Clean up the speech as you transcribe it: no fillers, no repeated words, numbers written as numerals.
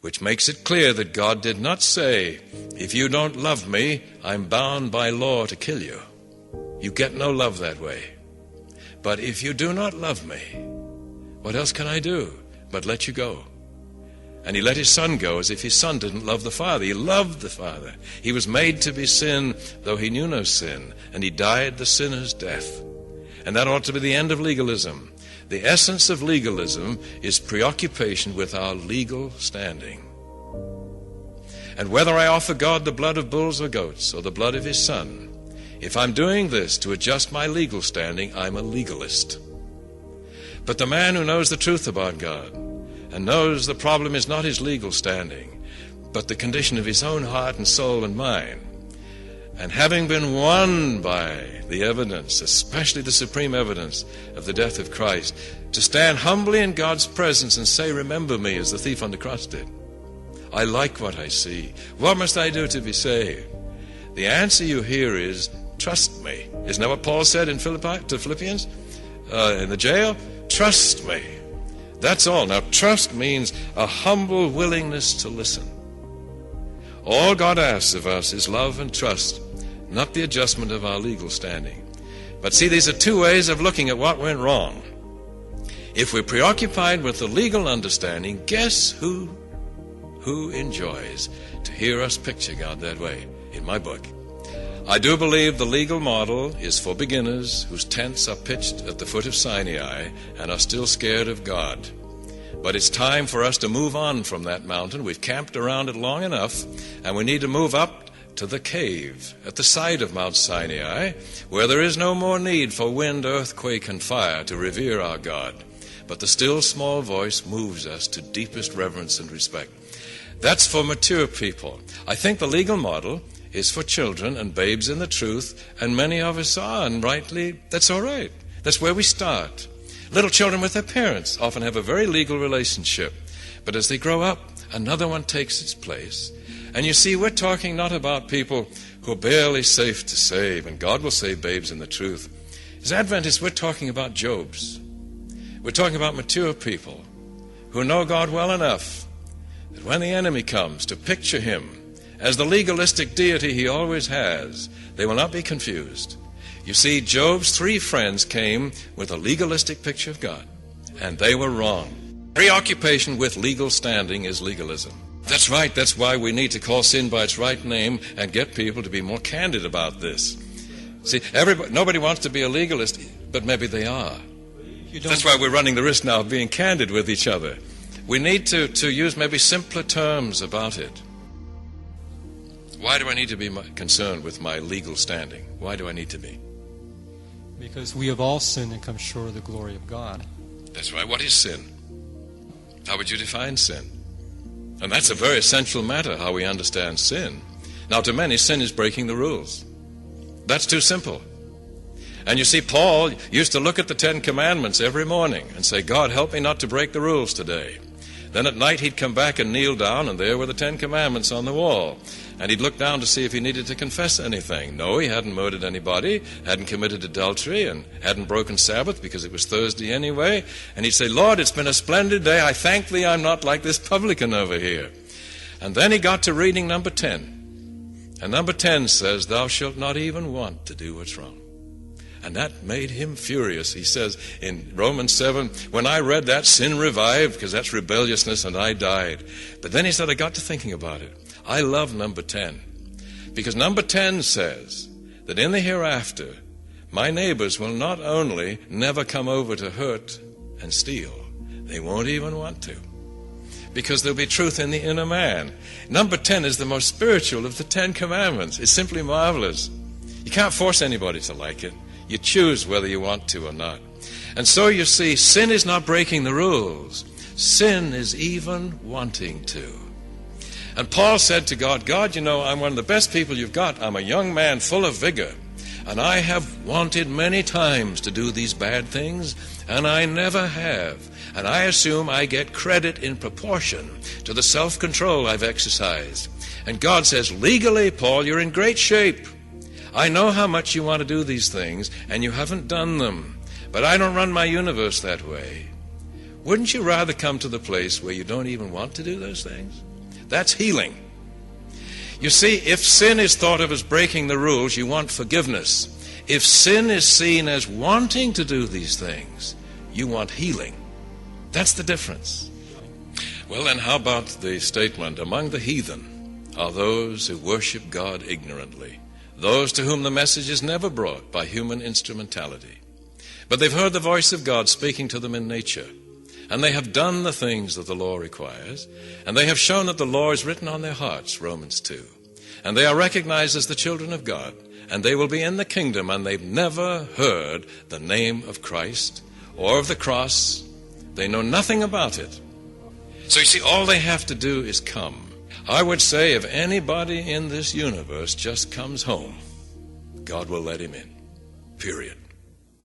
which makes it clear that God did not say, if you don't love me, I'm bound by law to kill you. You get no love that way. But if you do not love me, what else can I do but let you go? And he let his son go as if his son didn't love the Father. He loved the Father. He was made to be sin, though he knew no sin. And he died the sinner's death. And that ought to be the end of legalism. The essence of legalism is preoccupation with our legal standing. And whether I offer God the blood of bulls or goats or the blood of his Son, if I'm doing this to adjust my legal standing, I'm a legalist. But the man who knows the truth about God and knows the problem is not his legal standing, but the condition of his own heart and soul and mind, and having been won by the evidence, especially the supreme evidence of the death of Christ, to stand humbly in God's presence and say, remember me, as the thief on the cross did. I like what I see. What must I do to be saved? The answer you hear is, trust me. Isn't that what Paul said in Philippians? In the jail? Trust me. That's all. Now, trust means a humble willingness to listen. All God asks of us is love and trust, not the adjustment of our legal standing. But see, these are two ways of looking at what went wrong. If we're preoccupied with the legal understanding, guess who enjoys to hear us picture God that way? In my book, I do believe the legal model is for beginners whose tents are pitched at the foot of Sinai and are still scared of God. But it's time for us to move on from that mountain. We've camped around it long enough, and we need to move up to the cave at the side of Mount Sinai, where there is no more need for wind, earthquake, and fire to revere our God. But the still small voice moves us to deepest reverence and respect. That's for mature people. I think the legal model is for children and babes in the truth, and many of us are, and rightly, that's all right. That's where we start. Little children with their parents often have a very legal relationship, but as they grow up, another one takes its place. And you see, we're talking not about people who are barely safe to save, and God will save babes in the truth. As Adventists, we're talking about Jobs. We're talking about mature people who know God well enough that when the enemy comes to picture him as the legalistic deity he always has, they will not be confused. You see, Job's three friends came with a legalistic picture of God, and they were wrong. Preoccupation with legal standing is legalism. That's right. That's why we need to call sin by its right name and get people to be more candid about this. See, nobody wants to be a legalist, but maybe they are. That's why we're running the risk now of being candid with each other. We need to use maybe simpler terms about it. Why do I need to be concerned with my legal standing? Why do I need to be? Because we have all sinned and come short of the glory of God. That's right. What is sin? How would you define sin? And that's a very essential matter, how we understand sin. Now, to many, sin is breaking the rules. That's too simple. And you see, Paul used to look at the Ten Commandments every morning and say, God, help me not to break the rules today. Then at night he'd come back and kneel down, and there were the Ten Commandments on the wall. And he'd look down to see if he needed to confess anything. No, he hadn't murdered anybody, hadn't committed adultery, and hadn't broken Sabbath because it was Thursday anyway. And he'd say, Lord, it's been a splendid day. I thank thee I'm not like this publican over here. And then he got to reading number 10. And number 10 says, thou shalt not even want to do what's wrong. And that made him furious. He says in Romans 7, when I read that, sin revived, because that's rebelliousness, and I died. But then he said, I got to thinking about it. I love number 10, because number 10 says that in the hereafter, my neighbors will not only never come over to hurt and steal, they won't even want to, because there'll be truth in the inner man. Number 10 is the most spiritual of the 10 Commandments. It's simply marvelous. You can't force anybody to like it. You choose whether you want to or not. And so you see, sin is not breaking the rules. Sin is even wanting to. And Paul said to God, God, you know, I'm one of the best people you've got. I'm a young man full of vigor. And I have wanted many times to do these bad things, and I never have. And I assume I get credit in proportion to the self-control I've exercised. And God says, legally, Paul, you're in great shape. I know how much you want to do these things, and you haven't done them. But I don't run my universe that way. Wouldn't you rather come to the place where you don't even want to do those things? That's healing. You see, if sin is thought of as breaking the rules, you want forgiveness. If sin is seen as wanting to do these things, you want healing. That's the difference. Well, then how about the statement, among the heathen are those who worship God ignorantly, those to whom the message is never brought by human instrumentality. But they've heard the voice of God speaking to them in nature, and they have done the things that the law requires, and they have shown that the law is written on their hearts, Romans 2. And they are recognized as the children of God, and they will be in the kingdom, and they've never heard the name of Christ or of the cross. They know nothing about it. So you see, all they have to do is come. I would say if anybody in this universe just comes home, God will let him in. Period.